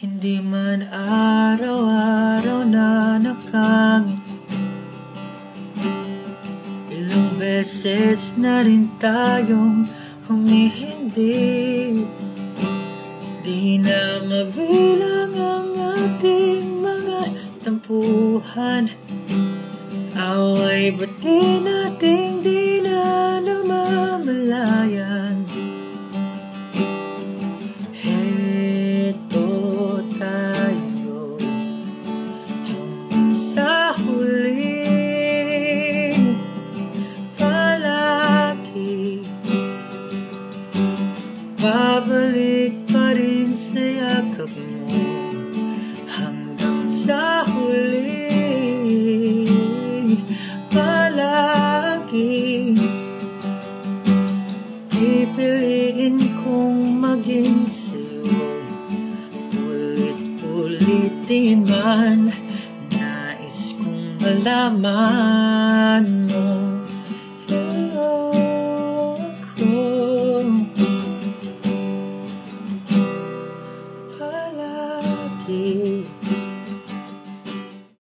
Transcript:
Hindi man araw-araw na nakangiti. Ilang beses na rin tayong humihindi. Di na mabilang ang ating mga tampuhan. Away ba't di nating di na namamalayan? Heto tayo hanggang sa huling palagi. Babalik pa rin sa yakap mo hanggang sa huling palagi. Pipiliin kong maging sa'yo, ulit-ulitin man. Nais kong malaman mo